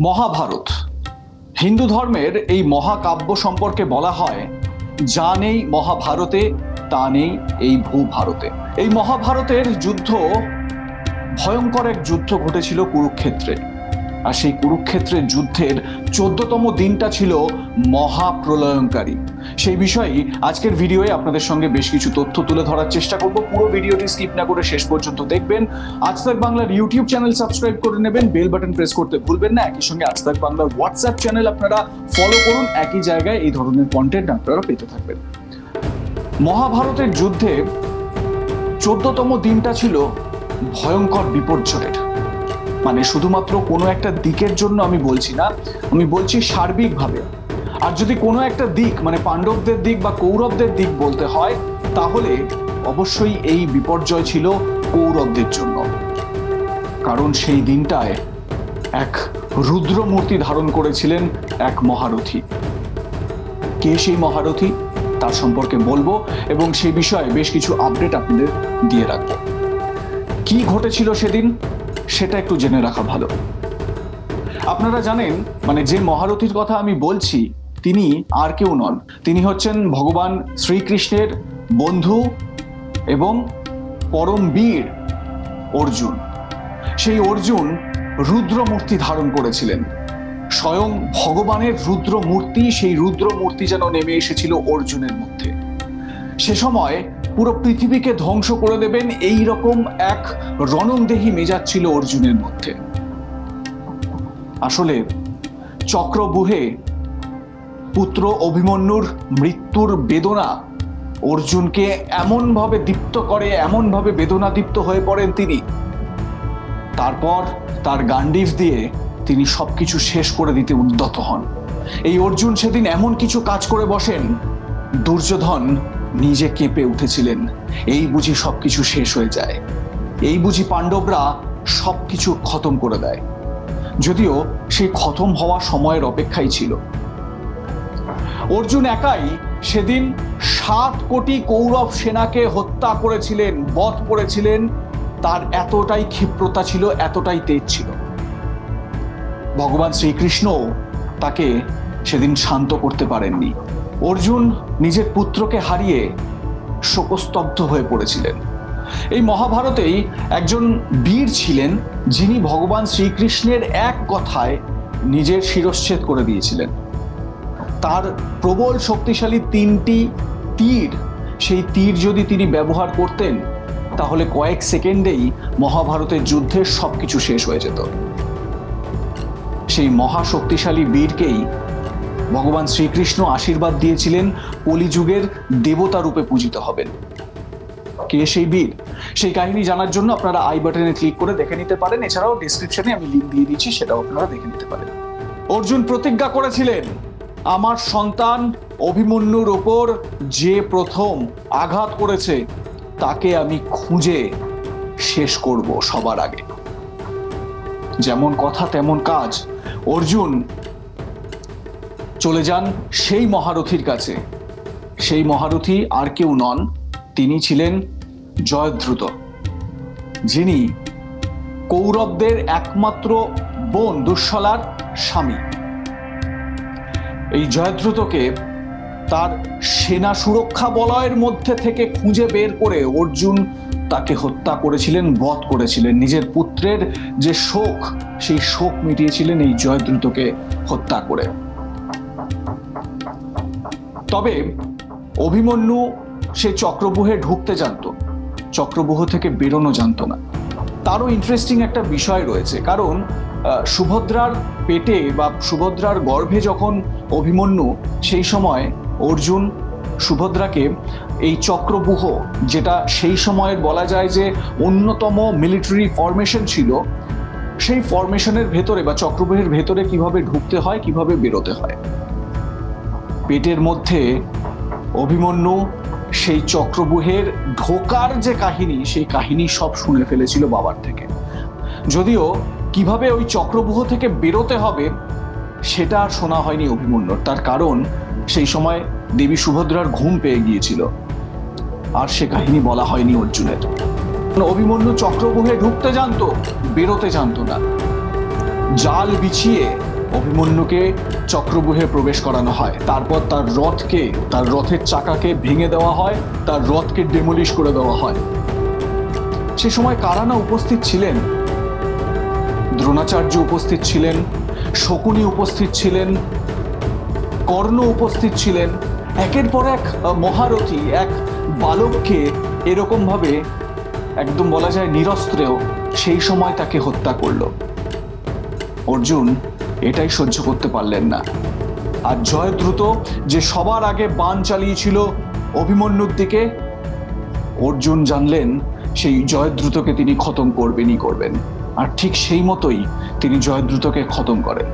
মহাভারত হিন্দু ধর্মের এই মহাকাব্য সম্পর্কে বলা হয়, যা নেই মহাভারতে তা নেই এই ভূভারতে। এই মহাভারতের যুদ্ধ ভয়ঙ্কর এক যুদ্ধ ঘটেছিল কুরুক্ষেত্রে। আর সেই কুরুক্ষেত্রের যুদ্ধের 14তম দিনটা ছিল মহাপ্রলয়ঙ্কারী। সেই বিষয়ে আজকের ভিডিওয়ে আপনাদের সঙ্গে বেশ কিছু তথ্য তুলে ধরার চেষ্টা করব। পুরো ভিডিওটি স্কিপ না করে শেষ পর্যন্ত দেখবেন। আজ তাক বাংলার ইউটিউব চ্যানেল সাবস্ক্রাইব করে নেবেন, বেল বাটন প্রেস করতে ভুলবেন না। একই সঙ্গে আজ তাক বাংলার হোয়াটসঅ্যাপ চ্যানেল আপনারা ফলো করুন, একই জায়গায় এই ধরনের কন্টেন্ট আপনারা পেতে থাকবেন। মহাভারতের যুদ্ধে 14তম দিনটা ছিল ভয়ঙ্কর বিপর্যয়ের। মানে শুধুমাত্র কোনো একটা দিকের জন্য আমি বলছি না, আমি বলছি সার্বিকভাবে। আর যদি কোনো একটা দিক মানে পাণ্ডবদের দিক বা কৌরবদের দিক বলতে হয়, তাহলে অবশ্যই এই বিপর্যয় ছিল কৌরবদের জন্য। কারণ সেই দিনটায় এক রুদ্র মূর্তি ধারণ করেছিলেন এক মহারথী। কে সেই মহারথী তার সম্পর্কে বলবো এবং সেই বিষয়ে বেশ কিছু আপডেট আপনাদের দিয়ে রাখবো। কি ঘটেছিল সেদিন সেটা একটু জেনে রাখা ভালো। আপনারা জানেন, মানে যে মহারথীর কথা আমি বলছি তিনি আর কেউ নন, তিনি হচ্ছেন ভগবান শ্রীকৃষ্ণের বন্ধু এবং পরম বীর অর্জুন। সেই অর্জুন রুদ্র মূর্তি ধারণ করেছিলেন। স্বয়ং ভগবানের রুদ্র মূর্তি, সেই রুদ্র মূর্তি যেন নেমে এসেছিল অর্জুনের মধ্যে। সে সময় পুরো পৃথিবীকে ধ্বংস করে দেবেন এই রকম এক রণংদেহী মেজাজ ছিল অর্জুনের মধ্যে। আসলে চক্রব্যূহে পুত্র অভিমন্যুর মৃত্যুর বেদনা অর্জুনকে এমনভাবে দীপ্ত করে, এমনভাবে বেদনাদীপ্ত হয়ে পড়েন তিনি। তারপর তার গান্ডীব দিয়ে তিনি সবকিছু শেষ করে দিতে উদ্যত হন। এই অর্জুন সেদিন এমন কিছু কাজ করে বসেন, দুর্যোধন নিজে কেঁপে উঠেছিলেন। এই বুঝি সবকিছু শেষ হয়ে যায়, এই বুঝি পাণ্ডবরা সবকিছু খতম করে দেয়। যদিও সেই খতম হওয়া সময়ের অপেক্ষাই ছিল। অর্জুন একাই সেদিন 7 কোটি কৌরব সেনাকে হত্যা করেছিলেন, বধ করেছিলেন। তার এতটাই ক্ষিপ্রতা ছিল, এতটাই তেজ ছিল। ভগবান শ্রীকৃষ্ণ তাকে সেদিন শান্ত করতে পারেননি। অর্জুন নিজের পুত্রকে হারিয়ে শোকস্তব্ধ হয়ে পড়েছিলেন। এই মহাভারতেই একজন বীর ছিলেন যিনি ভগবান শ্রীকৃষ্ণের এক কথায় নিজের শিরশ্ছেদ করে দিয়েছিলেন। তার প্রবল শক্তিশালী 3টি তীর, সেই তীর যদি তিনি ব্যবহার করতেন তাহলে কয়েক সেকেন্ডেই মহাভারতের যুদ্ধের সবকিছু শেষ হয়ে যেত। সেই মহাশক্তিশালী বীরকেই ভগবান শ্রীকৃষ্ণ আশীর্বাদ দিয়েছিলেন কলিযুগের দেবতা রূপে পূজিত হবেন। কে সেই বীর, সেই কাহিনী জানার জন্য আপনারা আই বাটনে ক্লিক করে দেখে নিতে পারেন। এছাড়াও ডেসক্রিপশনে আমি লিংক দিয়ে দিচ্ছি, সেটাও আপনারা দেখে নিতে পারেন। অর্জুন প্রতিজ্ঞা করেছিলেন, আমার সন্তান অভিমন্যুর ওপর যে প্রথম আঘাত করেছে তাকে আমি খুঁজে শেষ করব সবার আগে। যেমন কথা তেমন কাজ। অর্জুন চলে যান সেই মহারথীর কাছে। সেই মহারথী আর কেউ নন, তিনি ছিলেন জয়দ্রুত, যিনি কৌরবদের একমাত্র বোন দুঃশলার স্বামী। এই জয়দ্রুতকে তার সেনা সুরক্ষা বলয়ের মধ্যে থেকে খুঁজে বের করে অর্জুন তাকে হত্যা করেছিলেন, বধ করেছিলেন। নিজের পুত্রের যে শোক, সেই শোক মিটিয়েছিলেন এই জয়দ্রুতকে হত্যা করে। তবে অভিমন্যু সে চক্রব্যূহে ঢুকতে জানতো, চক্রব্যূহ থেকে বেরোনো জানতো না। তারও ইন্টারেস্টিং একটা বিষয় রয়েছে, কারণ সুভদ্রার পেটে বা সুভদ্রার গর্ভে যখন অভিমন্যু, সেই সময় অর্জুন সুভদ্রাকে এই চক্রব্যূহ, যেটা সেই সময়ের বলা যায় যে অন্যতম মিলিটারি ফরমেশন ছিল, সেই ফরমেশনের ভেতরে বা চক্রব্যূহের ভেতরে কিভাবে ঢুকতে হয়, কিভাবে বেরোতে হয়। পেটের মধ্যে অভিমন্যু সেই চক্রব্যূহের ঢোকার যে কাহিনী, সেই কাহিনী সব শুনে ফেলেছিল বাবার থেকে। যদিও কিভাবে ওই চক্রব্যূহ থেকে বেরোতে হবে সেটা আর শোনা হয়নি অভিমন্যুর। তার কারণ সেই সময় দেবী সুভদ্রার ঘুম পেয়ে গিয়েছিল, আর সে কাহিনী বলা হয়নি অর্জুনের। অভিমন্যু চক্রব্যূহে ঢুকতে জানতো, বেরোতে জানতো না। জাল বিছিয়ে অভিমন্যুকে চক্রব্যূহে প্রবেশ করানো হয়। তারপর তার রথের চাকাকে ভেঙে দেওয়া হয়, তার রথকে ডেমোলিশ করে দেওয়া হয়। সে সময় কারা না উপস্থিত ছিলেন? দ্রোণাচার্য উপস্থিত ছিলেন, শকুনি উপস্থিত ছিলেন, কর্ণ উপস্থিত ছিলেন। একের পর এক মহারথী এক বালককে এরকম ভাবে, একদম বলা যায় নিরস্ত্রেও, সেই সময় তাকে হত্যা করল। অর্জুন এটাই সহ্য করতে পারলেন না। আর জয়দ্রুত যে সবার আগে বাণ চালিয়েছিল অভিমন্যুর দিকে, অর্জুন জানলেন সেই জয়দ্রুতকে তিনি খতম করবেন। আর ঠিক সেই মতোই তিনি জয়দ্রুতকে খতম করেন।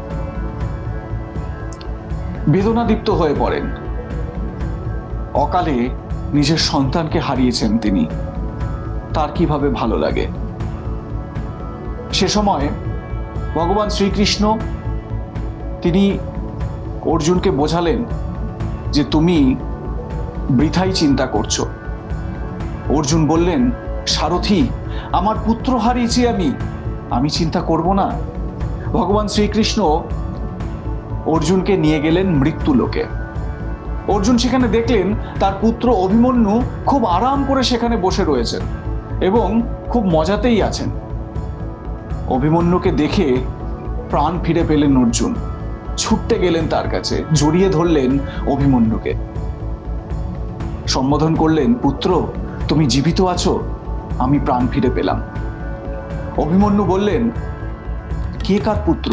বেদনাদীপ্ত হয়ে পড়েন। অকালে নিজের সন্তানকে হারিয়েছেন তিনি, তার কিভাবে ভালো লাগে। সে সময় ভগবান শ্রীকৃষ্ণ তিনি অর্জুনকে বোঝালেন যে তুমি বৃথাই চিন্তা করছো। অর্জুন বললেন, সারথি, আমার পুত্র হারিয়েছি আমি চিন্তা করব না। ভগবান শ্রীকৃষ্ণ অর্জুনকে নিয়ে গেলেন মৃত্যুলোকে। অর্জুন সেখানে দেখলেন তার পুত্র অভিমন্যু খুব আরাম করে সেখানে বসে রয়েছেন এবং খুব মজাতেই আছেন। অভিমন্যুকে দেখে প্রাণ ফিরে পেলেন অর্জুন। ছুটতে গেলেন তার কাছে, জড়িয়ে ধরলেন অভিমন্যুকে, সম্বোধন করলেন, পুত্র তুমি জীবিত আছো, আমি প্রাণ ফিরে পেলাম। অভিমন্যু বললেন, কে কার পুত্র?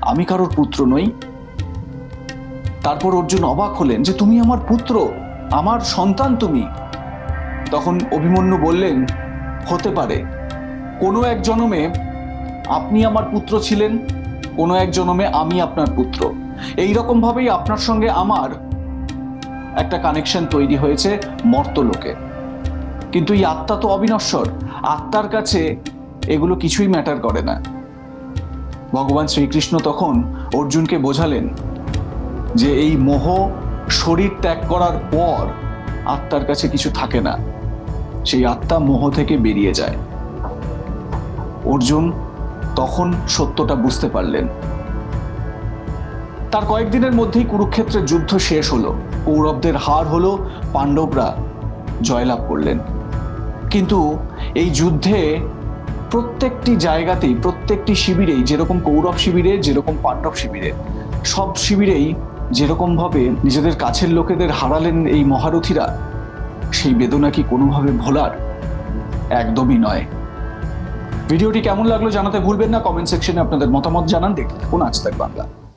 আমি কারোর পুত্র নই। তারপর অর্জুন অবাক হলেন যে তুমি আমার পুত্র, আমার সন্তান তুমি। তখন অভিমন্যু বললেন, হতে পারে কোনো এক জন্মে আপনি আমার পুত্র ছিলেন, কোনো এক জন্মে আমি আপনার পুত্র। এইরকম ভাবেই আপনার সঙ্গে আমার একটা কানেকশন তৈরি হয়েছে মর্তলোকে। কিন্তু এই আত্মা তো অবিনশ্বর, আত্মার কাছে এগুলো কিছুই ম্যাটার করে না। ভগবান শ্রীকৃষ্ণ তখন অর্জুনকে বোঝালেন যে এই মোহ শরীর ত্যাগ করার পর আত্মার কাছে কিছু থাকে না, সেই আত্মা মোহ থেকে বেরিয়ে যায়। অর্জুন তখন সত্যটা বুঝতে পারলেন। তার কয়েকদিনের মধ্যেই কুরুক্ষেত্রের যুদ্ধ শেষ হলো, কৌরবদের হার হলো, পাণ্ডবরা জয়লাভ করলেন। কিন্তু এই যুদ্ধে প্রত্যেকটি জায়গাতেই, প্রত্যেকটি শিবিরেই, যেরকম কৌরব শিবিরে, যেরকম পাণ্ডব শিবিরে, সব শিবিরেই যেরকম ভাবে নিজেদের কাছের লোকেদের হারালেন এই মহারথীরা, সেই বেদনা কি কোনোভাবে ভোলার? একদমই নয়। ভিডিওটি কেমন লাগলো জানাতে ভুলবেন না। কমেন্ট সেকশনে আপনাদের মতামত জানান। দেখতে থাকুন আজ তাক বাংলা।